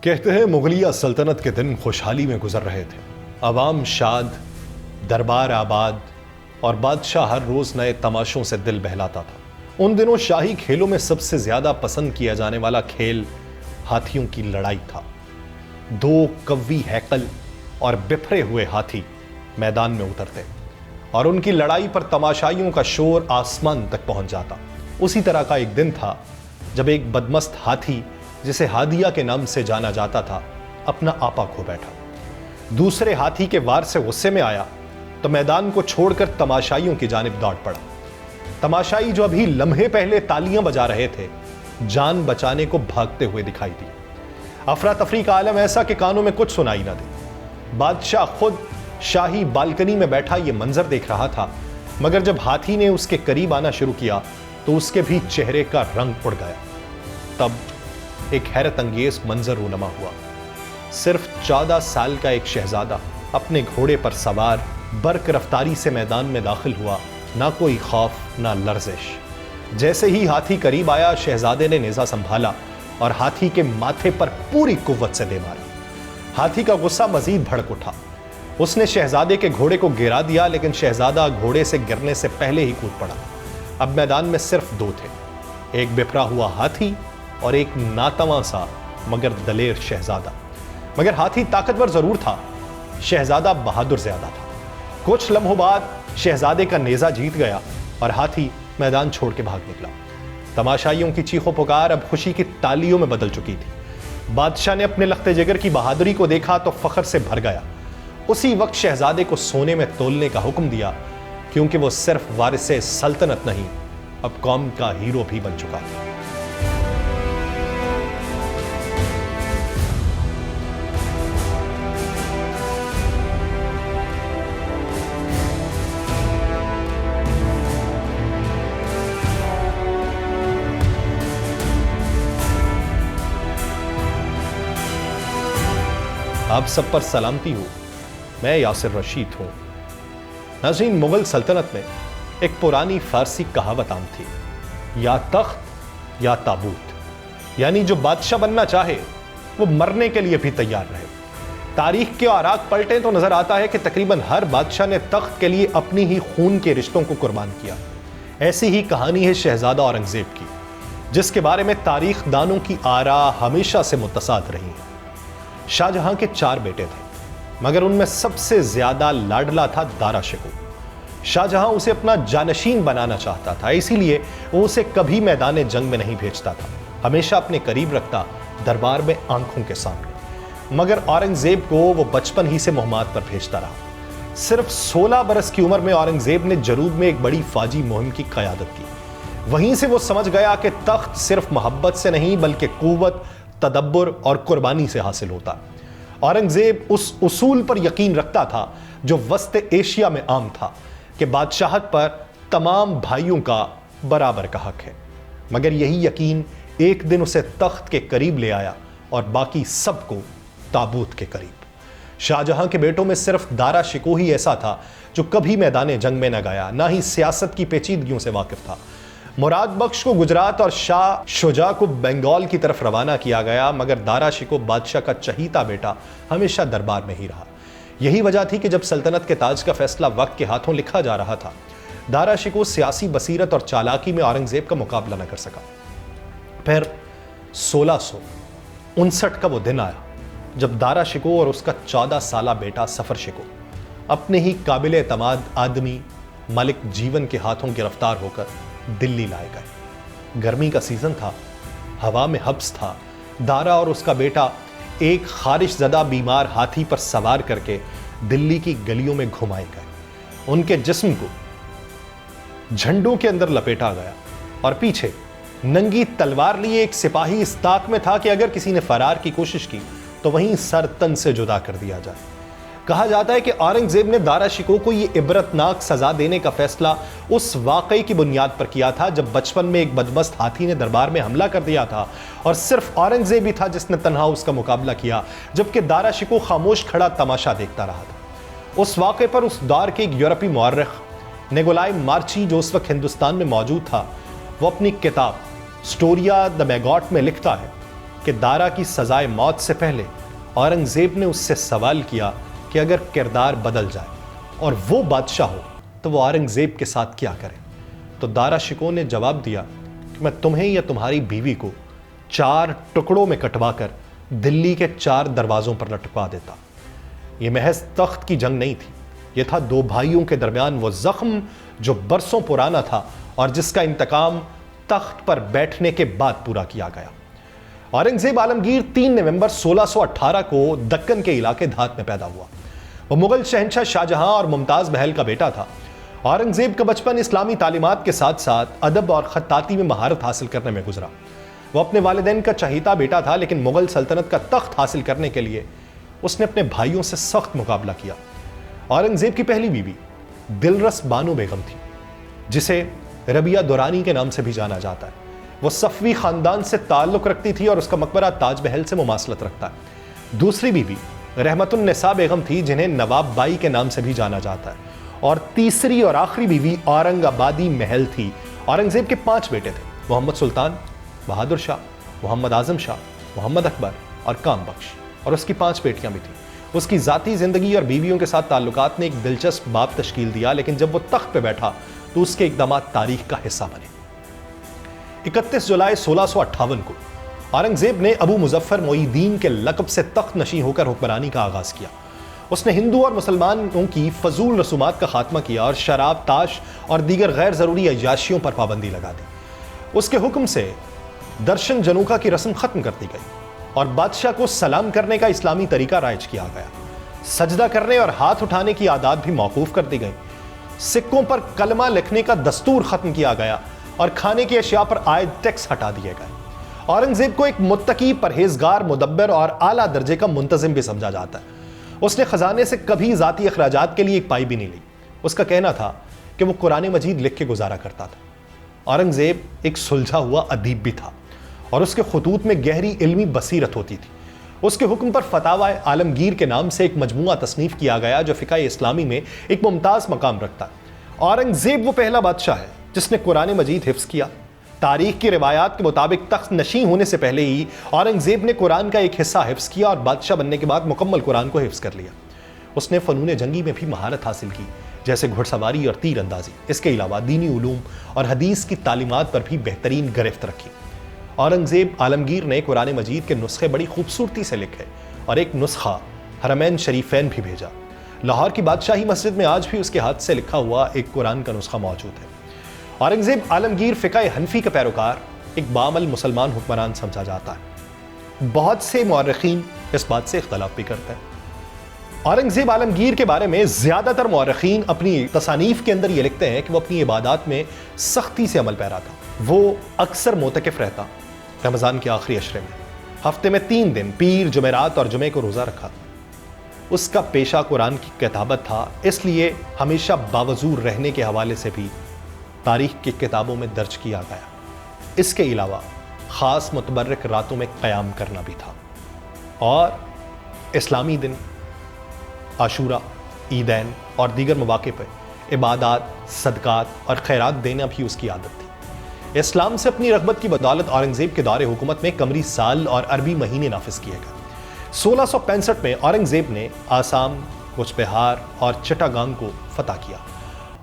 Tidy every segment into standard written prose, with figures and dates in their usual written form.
کہتے ہیں مغلیہ سلطنت کے دن خوشحالی میں گزر رہے تھے، عوام شاد، دربار آباد اور بادشاہ ہر روز نئے تماشوں سے دل بہلاتا تھا۔ ان دنوں شاہی کھیلوں میں سب سے زیادہ پسند کیا جانے والا کھیل ہاتھیوں کی لڑائی تھا۔ دو قوی ہیکل اور بپھرے ہوئے ہاتھی میدان میں اترتے اور ان کی لڑائی پر تماشائیوں کا شور آسمان تک پہنچ جاتا۔ اسی طرح کا ایک دن تھا جب ایک بدمست ہاتھی جسے ہادیہ کے نام سے جانا جاتا تھا اپنا آپا کھو بیٹھا۔ دوسرے ہاتھی کے وار سے غصے میں آیا تو میدان کو چھوڑ کر تماشائیوں کی جانب دوڑ پڑا۔ تماشائی جو ابھی لمحے پہلے تالیاں بجا رہے تھے جان بچانے کو بھاگتے ہوئے دکھائی دی۔ افراتفری کا عالم ایسا کہ کانوں میں کچھ سنائی نہ دے۔ بادشاہ خود شاہی بالکنی میں بیٹھا یہ منظر دیکھ رہا تھا، مگر جب ہاتھی نے اس کے قریب آنا شروع کیا تو اس کے بھی چہرے کا رنگ اڑ گیا۔ تب ایک حیرت انگیز منظر رونما ہوا۔ صرف 14 سال کا ایک شہزادہ اپنے گھوڑے پر سوار برق رفتاری سے میدان میں داخل ہوا، نہ کوئی خوف نہ لرزش۔ جیسے ہی ہاتھی قریب آیا شہزادے نے نیزہ سنبھالا اور ہاتھی کے ماتھے پر پوری قوت سے دے مارا۔ ہاتھی کا غصہ مزید بھڑک اٹھا۔ اس نے شہزادے کے گھوڑے کو گرا دیا، لیکن شہزادہ گھوڑے سے گرنے سے پہلے ہی کود پڑا۔ اب میدان میں صرف دو تھے، ایک بپھرا ہوا ہاتھی اور ایک ناتواں سا مگر دلیر شہزادہ۔ مگر ہاتھی طاقتور ضرور تھا، شہزادہ بہادر زیادہ تھا۔ کچھ لمحوں بعد شہزادے کا نیزہ جیت گیا اور ہاتھی میدان چھوڑ کے بھاگ نکلا۔ تماشائیوں کی چیخ و پکار اب خوشی کی تالیوں میں بدل چکی تھی۔ بادشاہ نے اپنے لخت جگر کی بہادری کو دیکھا تو فخر سے بھر گیا۔ اسی وقت شہزادے کو سونے میں تولنے کا حکم دیا، کیونکہ وہ صرف وارث سلطنت نہیں، اب قوم کا ہیرو بھی بن چکا تھا۔ آپ سب پر سلامتی ہو، میں یاسر رشید ہوں۔ ناظرین، مغل سلطنت میں ایک پرانی فارسی کہاوت عام تھی، یا تخت یا تابوت، یعنی جو بادشاہ بننا چاہے وہ مرنے کے لیے بھی تیار رہے۔ تاریخ کے اوراق پلٹیں تو نظر آتا ہے کہ تقریباً ہر بادشاہ نے تخت کے لیے اپنی ہی خون کے رشتوں کو قربان کیا۔ ایسی ہی کہانی ہے شہزادہ اورنگزیب کی، جس کے بارے میں تاریخ دانوں کی آراء ہمیشہ سے متصاد رہی ہیں۔ شاہ جہاں کے 4 بیٹے تھے، مگر ان میں سب سے زیادہ لاڈلا تھا دارا شکوہ۔ شاہ جہاں اسے اپنا جانشین بنانا چاہتا تھا، اسی لیے وہ اسے کبھی میدان جنگ میں نہیں بھیجتا تھا، ہمیشہ اپنے قریب رکھتا، دربار میں آنکھوں کے سامنے۔ مگر اورنگزیب کو وہ بچپن ہی سے مہمات پر بھیجتا رہا۔ صرف 16 برس کی عمر میں اورنگزیب نے جنوب میں ایک بڑی فوجی مہم کی قیادت کی۔ وہیں سے وہ سمجھ گیا کہ تخت صرف محبت سے نہیں بلکہ قوت، تدبر اور قربانی سے حاصل ہوتا۔ اورنگزیب اس اصول پر یقین رکھتا تھا جو وسط ایشیا میں عام تھا، کہ بادشاہت پر تمام بھائیوں کا برابر کا حق ہے۔ مگر یہی یقین ایک دن اسے تخت کے قریب لے آیا اور باقی سب کو تابوت کے قریب۔ شاہ جہاں کے بیٹوں میں صرف دارا شکوہ ہی ایسا تھا جو کبھی میدان جنگ میں نہ گیا، نہ ہی سیاست کی پیچیدگیوں سے واقف تھا۔ مراد بخش کو گجرات اور شاہ شجاع کو بنگال کی طرف روانہ کیا گیا، مگر دارا شکوہ بادشاہ کا چہیتا بیٹا ہمیشہ دربار میں ہی رہا۔ یہی وجہ تھی کہ جب سلطنت کے تاج کا فیصلہ وقت کے ہاتھوں لکھا جا رہا تھا، دارا شکوہ سیاسی بصیرت اور چالاکی میں اورنگزیب کا مقابلہ نہ کر سکا۔ پھر 1659 کا وہ دن آیا جب دارا شکوہ اور اس کا 14 سالہ بیٹا سفر شکوہ اپنے ہی قابل اعتماد آدمی ملک جیون کے ہاتھوں گرفتار ہو کر دلی لائے گئے۔ گرمی کا سیزن تھا، ہوا میں حبس تھا۔ دارا اور اس کا بیٹا ایک خارش زدہ بیمار ہاتھی پر سوار کر کے دلی کی گلیوں میں گھمائے گئے۔ ان کے جسم کو جھنڈوں کے اندر لپیٹا گیا اور پیچھے ننگی تلوار لیے ایک سپاہی اس طاق میں تھا کہ اگر کسی نے فرار کی کوشش کی تو وہیں سر تن سے جدا کر دیا جائے۔ کہا جاتا ہے کہ اورنگزیب نے دارا شکوہ کو یہ عبرتناک سزا دینے کا فیصلہ اس واقعے کی بنیاد پر کیا تھا جب بچپن میں ایک بدمست ہاتھی نے دربار میں حملہ کر دیا تھا اور صرف اورنگزیب ہی تھا جس نے تنہا اس کا مقابلہ کیا، جبکہ دارا شکوہ خاموش کھڑا تماشا دیکھتا رہا تھا۔ اس واقعے پر اس دور کے ایک یورپی مورخ نیکولائے مارچی، جو اس وقت ہندوستان میں موجود تھا، وہ اپنی کتاب سٹوریا دا میگوٹ میں لکھتا ہے کہ دارا کی سزائے موت سے پہلے اورنگزیب نے اس سے سوال کیا کہ اگر کردار بدل جائے اور وہ بادشاہ ہو تو وہ اورنگزیب کے ساتھ کیا کرے؟ تو دارا شکوہ نے جواب دیا کہ میں تمہیں یا تمہاری بیوی کو 4 ٹکڑوں میں کٹوا کر دلی کے 4 دروازوں پر لٹکوا دیتا۔ یہ محض تخت کی جنگ نہیں تھی، یہ تھا 2 بھائیوں کے درمیان وہ زخم جو برسوں پرانا تھا اور جس کا انتقام تخت پر بیٹھنے کے بعد پورا کیا گیا۔ اورنگزیب عالمگیر 3 نومبر 1618 کو دکن کے علاقے دھات میں پیدا ہوا۔ وہ مغل شہنشاہ شاہجہاں اور ممتاز محل کا بیٹا تھا۔ اورنگزیب کا بچپن اسلامی تعلیمات کے ساتھ ساتھ ادب اور خطاطی میں مہارت حاصل کرنے میں گزرا۔ وہ اپنے والدین کا چہیتا بیٹا تھا، لیکن مغل سلطنت کا تخت حاصل کرنے کے لیے اس نے اپنے بھائیوں سے سخت مقابلہ کیا۔ اورنگزیب کی پہلی بیوی دلرس بانو بیگم تھی، جسے ربیہ دورانی کے نام سے بھی جانا جاتا ہے۔ وہ صفوی خاندان سے تعلق رکھتی تھی اور اس کا مقبرہ تاج محل سے مماثلت رکھتا ہے۔ دوسری بیوی رحمت النساء بیگم تھی، جنہیں نواب بائی کے نام سے بھی جانا جاتا ہے، اور تیسری اور آخری بیوی اورنگ آبادی محل تھی۔ اورنگزیب کے 5 بیٹے تھے: محمد سلطان، بہادر شاہ، محمد اعظم شاہ، محمد اکبر اور کام بخش، اور اس کی 5 بیٹیاں بھی تھیں۔ اس کی ذاتی زندگی اور بیویوں کے ساتھ تعلقات نے ایک دلچسپ باب تشکیل دیا، لیکن جب وہ تخت پہ بیٹھا تو اس کے اقدامات تاریخ کا حصہ بنے۔ 31 جولائی 1658 کو اورنگزیب نے ابو مظفر معی الدین کے لقب سے تخت نشین ہو کر حکمرانی کا آغاز کیا۔ اس نے ہندو اور مسلمانوں کی فضول رسومات کا خاتمہ کیا اور شراب، تاش اور دیگر غیر ضروری عیاشیوں پر پابندی لگا دی۔ اس کے حکم سے درشن جنوکا کی رسم ختم کر دی گئی اور بادشاہ کو سلام کرنے کا اسلامی طریقہ رائج کیا گیا۔ سجدہ کرنے اور ہاتھ اٹھانے کی عادات بھی موقوف کر دی گئی۔ سکوں پر کلمہ لکھنے کا دستور ختم کیا گیا اور کھانے کی اشیاء پر عائد ٹیکس ہٹا دیے گئے۔ اورنگزیب کو ایک متقی، پرہیزگار، مدبر اور اعلیٰ درجے کا منتظم بھی سمجھا جاتا ہے۔ اس نے خزانے سے کبھی ذاتی اخراجات کے لیے ایک پائی بھی نہیں لی۔ اس کا کہنا تھا کہ وہ قرآن مجید لکھ کے گزارا کرتا تھا۔ اورنگزیب ایک سلجھا ہوا ادیب بھی تھا اور اس کے خطوط میں گہری علمی بصیرت ہوتی تھی۔ اس کے حکم پر فتاوی عالمگیر کے نام سے ایک مجموعہ تصنیف کیا گیا جو فقہ اسلامی میں ایک ممتاز مقام رکھتا ہے۔ اورنگزیب وہ پہلا بادشاہ ہے جس نے قرآن مجید حفظ کیا۔ تاریخ کی روایات کے مطابق تخت نشین ہونے سے پہلے ہی اورنگزیب نے قرآن کا ایک حصہ حفظ کیا اور بادشاہ بننے کے بعد مکمل قرآن کو حفظ کر لیا۔ اس نے فنون جنگی میں بھی مہارت حاصل کی، جیسے گھڑ سواری اور تیر اندازی۔ اس کے علاوہ دینی علوم اور حدیث کی تعلیمات پر بھی بہترین گرفت رکھی۔ اورنگزیب عالمگیر نے قرآن مجید کے نسخے بڑی خوبصورتی سے لکھے اور ایک نسخہ حرمین شریفین بھی بھیجا۔ لاہور کی بادشاہی مسجد میں آج بھی اس کے ہاتھ سے لکھا ہوا ایک قرآن کا نسخہ موجود ہے۔ اورنگزیب عالمگیر فقہ حنفی کا پیروکار، ایک بعمل مسلمان حکمران سمجھا جاتا ہے۔ بہت سے مورخین اس بات سے اختلاف بھی کرتے ہیں۔ اورنگزیب عالمگیر کے بارے میں زیادہ تر مورخین اپنی تصانیف کے اندر یہ لکھتے ہیں کہ وہ اپنی عبادات میں سختی سے عمل پیرا تھا۔ وہ اکثر معتکف رہتا، رمضان کے آخری عشرے میں ہفتے میں 3 دن پیر، جمعرات اور جمعے کو روزہ رکھا۔ اس کا پیشہ قرآن کی کتابت تھا، اس لیے ہمیشہ باوضو رہنے کے حوالے سے بھی تاریخ کی کتابوں میں درج کیا گیا۔ اس کے علاوہ خاص متبرک راتوں میں قیام کرنا بھی تھا، اور اسلامی دن، عاشورہ، عیدین اور دیگر مواقع پر عبادات، صدقات اور خیرات دینا بھی اس کی عادت تھی۔ اسلام سے اپنی رغبت کی بدولت اورنگزیب کے دور حکومت میں قمری سال اور عربی مہینے نافذ کیے گئے۔ 1665 میں اورنگزیب نے آسام، کوچ بہار اور چٹاگانگ کو فتح کیا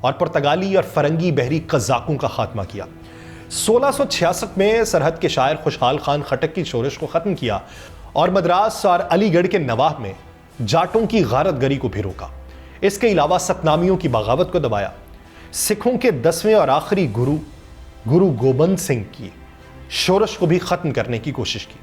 اور پرتگالی اور فرنگی بحری قزاقوں کا خاتمہ کیا۔ 1666 میں سرحد کے شاعر خوشحال خان خٹک کی شورش کو ختم کیا اور مدراس اور علی گڑھ کے نواح میں جاٹوں کی غارت گری کو بھی روکا۔ اس کے علاوہ ستنامیوں کی بغاوت کو دبایا۔ سکھوں کے 10ویں اور آخری گرو گوبند سنگھ کی شورش کو بھی ختم کرنے کی کوشش کی۔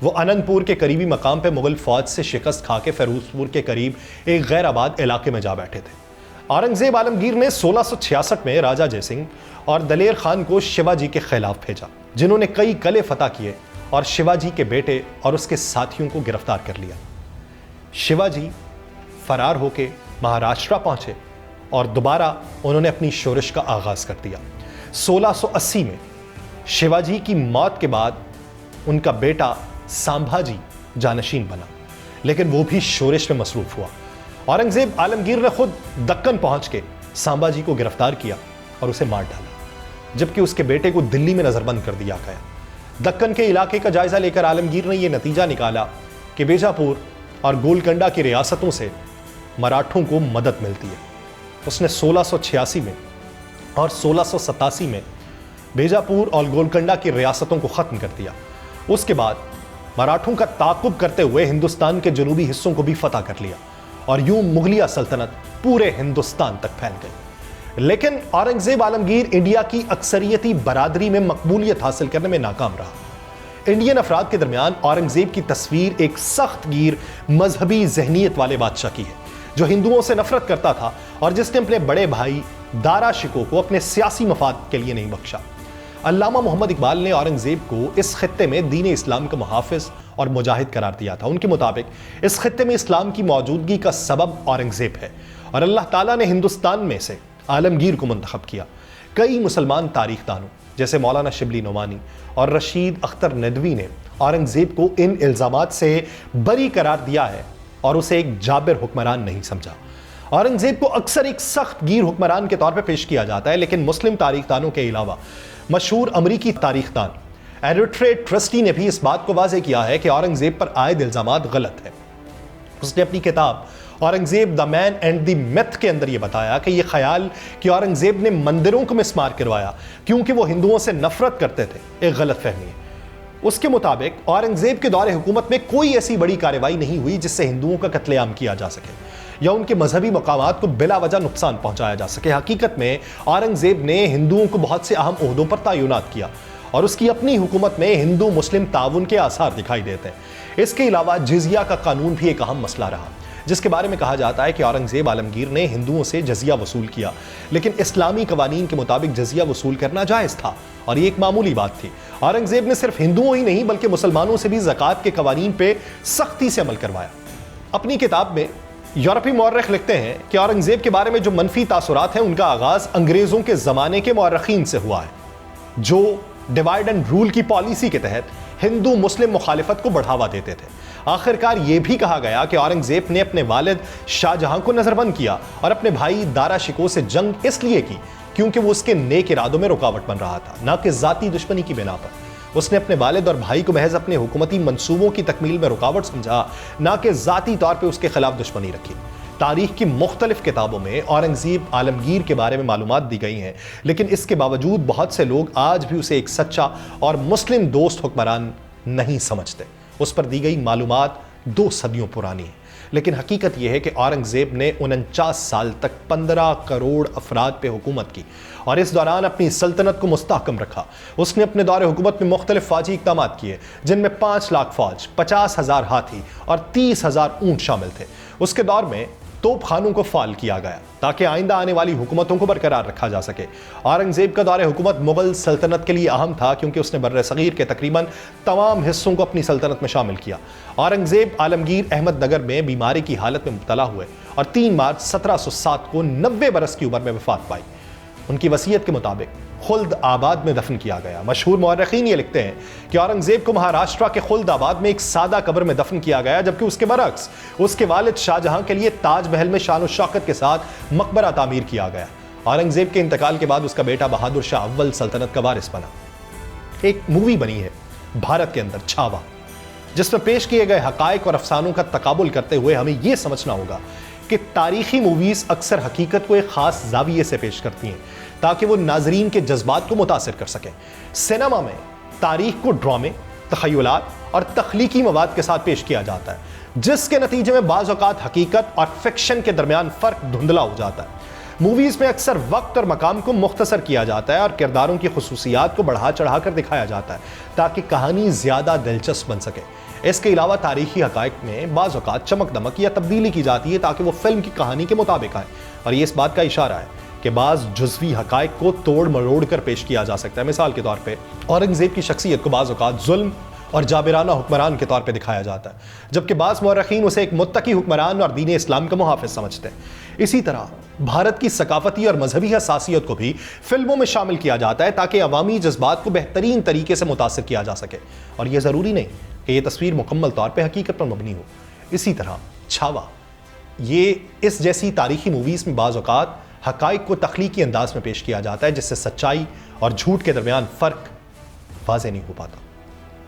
وہ انند پور کے قریبی مقام پہ مغل فوج سے شکست کھا کے فیروز پور کے قریب ایک غیر آباد علاقے میں جا بیٹھے تھے۔ اورنگزیب عالمگیر نے 1666 میں راجہ جے سنگھ اور دلیر خان کو شیواجی کے خلاف بھیجا، جنہوں نے کئی قلعے فتح کیے اور شیواجی کے بیٹے اور اس کے ساتھیوں کو گرفتار کر لیا۔ شیواجی فرار ہو کے مہاراشٹرا پہنچے اور دوبارہ انہوں نے اپنی شورش کا آغاز کر دیا۔ 1680 میں شیواجی کی موت کے بعد ان کا بیٹا سامبھاجی جانشین بنا، لیکن وہ بھی شورش میں مصروف ہوا۔ اورنگزیب عالمگیر نے خود دکن پہنچ کے سامبھاجی کو گرفتار کیا اور اسے مار ڈالا، جبکہ اس کے بیٹے کو دلی میں نظر بند کر دیا گیا۔ دکن کے علاقے کا جائزہ لے کر عالمگیر نے یہ نتیجہ نکالا کہ بیجاپور اور گولکنڈا کی ریاستوں سے مراٹھوں کو مدد ملتی ہے۔ اس نے 1686 میں اور 1687 میں بیجاپور اور گولکنڈا کی ریاستوں کو ختم کر دیا۔ اس کے بعد مراٹھوں کا تعاقب کرتے ہوئے ہندوستان کے جنوبی حصوں کو بھی فتح کر لیا اور یوں مغلیہ سلطنت پورے ہندوستان تک پھیل گئی۔ لیکن اورنگزیب عالمگیر انڈیا کی اکثریتی برادری میں مقبولیت حاصل کرنے میں ناکام رہا۔ انڈین افراد کے درمیان اورنگزیب کی تصویر ایک سخت گیر مذہبی ذہنیت والے بادشاہ کی ہے جو ہندوؤں سے نفرت کرتا تھا اور جس نے اپنے بڑے بھائی دارا شکو کو اپنے سیاسی مفاد کے لیے نہیں بخشا۔ علامہ محمد اقبال نے اورنگزیب کو اس خطے میں دین اسلام کا محافظ اور مجاہد قرار دیا تھا۔ ان کے مطابق اس خطے میں اسلام کی موجودگی کا سبب اورنگزیب ہے اور اللہ تعالیٰ نے ہندوستان میں سے عالمگیر کو منتخب کیا۔ کئی مسلمان تاریخ دانوں جیسے مولانا شبلی نعمانی اور رشید اختر ندوی نے اورنگزیب کو ان الزامات سے بری قرار دیا ہے اور اسے ایک جابر حکمران نہیں سمجھا۔ اورنگزیب کو اکثر ایک سخت گیر حکمران کے طور پہ پیش کیا جاتا ہے، لیکن مسلم تاریخ دانوں کے علاوہ مشہور امریکی تاریخ دان ایڈوٹریٹ ٹرسٹی نے بھی اس بات کو واضح کیا ہے کہ اورنگزیب پر عائد الزامات غلط ہیں۔ اس نے اپنی کتاب اورنگزیب دا مین اینڈ دی میتھ کے اندر یہ بتایا کہ یہ خیال کہ اورنگزیب نے مندروں کو مسمار کروایا کیونکہ وہ ہندوؤں سے نفرت کرتے تھے ایک غلط فہمی ہے۔ اس کے مطابق اورنگزیب کے دور حکومت میں کوئی ایسی بڑی کارروائی نہیں ہوئی جس سے ہندوؤں کا قتل عام کیا جا سکے یا ان کے مذہبی مقامات کو بلا وجہ نقصان پہنچایا جا سکے۔ حقیقت میں اورنگزیب نے ہندوؤں کو بہت سے اہم عہدوں پر تعینات کیا اور اس کی اپنی حکومت میں ہندو مسلم تعاون کے آثار دکھائی دیتے ہیں۔ اس کے علاوہ جزیہ کا قانون بھی ایک اہم مسئلہ رہا جس کے بارے میں کہا جاتا ہے کہ اورنگزیب عالمگیر نے ہندوؤں سے جزیہ وصول کیا، لیکن اسلامی قوانین کے مطابق جزیہ وصول کرنا جائز تھا اور یہ ایک معمولی بات تھی۔ اورنگزیب نے صرف ہندوؤں ہی نہیں بلکہ مسلمانوں سے بھی زکوٰۃ کے قوانین پہ سختی سے عمل کروایا۔ اپنی کتاب میں یورپی مورخ لکھتے ہیں کہ اورنگزیب کے بارے میں جو منفی تاثرات ہیں ان کا آغاز انگریزوں کے زمانے کے مورخین سے ہوا ہے جو ڈیوائیڈ اینڈ رول کی پالیسی کے تحت ہندو مسلم مخالفت کو بڑھاوا دیتے تھے۔ آخرکار یہ بھی کہا گیا کہ اورنگزیب نے اپنے والد شاہ جہاں کو نظر بند کیا اور اپنے بھائی دارا شکو سے جنگ اس لیے کی کیونکہ وہ اس کے نیک ارادوں میں رکاوٹ بن رہا تھا، نہ کہ ذاتی دشمنی کی بنا پر۔ اس نے اپنے والد اور بھائی کو محض اپنے حکومتی منصوبوں کی تکمیل میں رکاوٹ سمجھا، نہ کہ ذاتی طور پہ اس کے خلاف دشمنی رکھی۔ تاریخ کی مختلف کتابوں میں اورنگزیب عالمگیر کے بارے میں معلومات دی گئی ہیں، لیکن اس کے باوجود بہت سے لوگ آج بھی اسے ایک سچا اور مسلم دوست حکمران نہیں سمجھتے۔ اس پر دی گئی معلومات 2 صدیوں پرانی ہیں، لیکن حقیقت یہ ہے کہ اورنگزیب نے 49 سال تک 15 کروڑ افراد پہ حکومت کی اور اس دوران اپنی سلطنت کو مستحکم رکھا۔ اس نے اپنے دور حکومت میں مختلف فوجی اقدامات کیے جن میں 5 لاکھ فوج، 50,000 ہاتھی اور 30,000 اونٹ شامل تھے۔ اس کے دور میں توپ خانوں کو فعال کیا گیا تاکہ آئندہ آنے والی حکومتوں کو برقرار رکھا جا سکے۔ اورنگزیب کا دور حکومت مغل سلطنت کے لیے اہم تھا کیونکہ اس نے بر صغیر کے تقریباً تمام حصوں کو اپنی سلطنت میں شامل کیا۔ اورنگزیب عالمگیر احمد نگر میں بیماری کی حالت میں مبتلا ہوئے اور 3 مارچ 1707 کو 90 برس کی عمر میں وفات پائی۔ ان کی وصیت کے مطابق خلد آباد میں دفن کیا گیا۔ مشہور مورخین یہ لکھتے ہیں کہ اورنگزیب کو مہاراشٹرا کے خلد آباد میں ایک سادہ قبر میں دفن کیا گیا، جبکہ اس کے برعکس اس کے والد شاہ جہاں کے لیے تاج محل میں شان و شوکت کے ساتھ مقبرہ تعمیر کیا گیا۔ اورنگزیب کے انتقال کے بعد اس کا بیٹا بہادر شاہ اول سلطنت کا وارث بنا۔ ایک مووی بنی ہے بھارت کے اندر چھاوا، جس میں پیش کیے گئے حقائق اور افسانوں کا تقابل کرتے ہوئے ہمیں یہ سمجھنا ہوگا کہ تاریخی موویز اکثر حقیقت کو ایک خاص زاویے سے پیش کرتی ہیں تاکہ وہ ناظرین کے جذبات کو متاثر کر سکیں۔ سینما میں تاریخ کو ڈرامے، تخیلات اور تخلیقی مواد کے ساتھ پیش کیا جاتا ہے، جس کے نتیجے میں بعض اوقات حقیقت اور فکشن کے درمیان فرق دھندلا ہو جاتا ہے۔ موویز میں اکثر وقت اور مقام کو مختصر کیا جاتا ہے اور کرداروں کی خصوصیات کو بڑھا چڑھا کر دکھایا جاتا ہے تاکہ کہانی زیادہ دلچسپ بن سکے۔ اس کے علاوہ تاریخی حقائق میں بعض اوقات چمک دمک یا تبدیلی کی جاتی ہے تاکہ وہ فلم کی کہانی کے مطابق آئے، اور یہ اس بات کا اشارہ ہے کہ بعض جزوی حقائق کو توڑ مروڑ کر پیش کیا جا سکتا ہے۔ مثال کے طور پہ اورنگزیب کی شخصیت کو بعض اوقات ظلم اور جابرانہ حکمران کے طور پہ دکھایا جاتا ہے، جبکہ بعض مورخین اسے ایک متقی حکمران اور دین اسلام کا محافظ سمجھتے ہیں۔ اسی طرح بھارت کی ثقافتی اور مذہبی حساسیت کو بھی فلموں میں شامل کیا جاتا ہے تاکہ عوامی جذبات کو بہترین طریقے سے متاثر کیا جا سکے، اور یہ ضروری نہیں کہ یہ تصویر مکمل طور پہ حقیقت پر مبنی ہو۔ اسی طرح چھاوا، یہ اس جیسی تاریخی موویز میں بعض اوقات حقائق کو تخلیقی انداز میں پیش کیا جاتا ہے جس سے سچائی اور جھوٹ کے درمیان فرق واضح نہیں ہو پاتا۔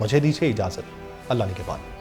مجھے دیجیے اجازت، اللہ نگہبان۔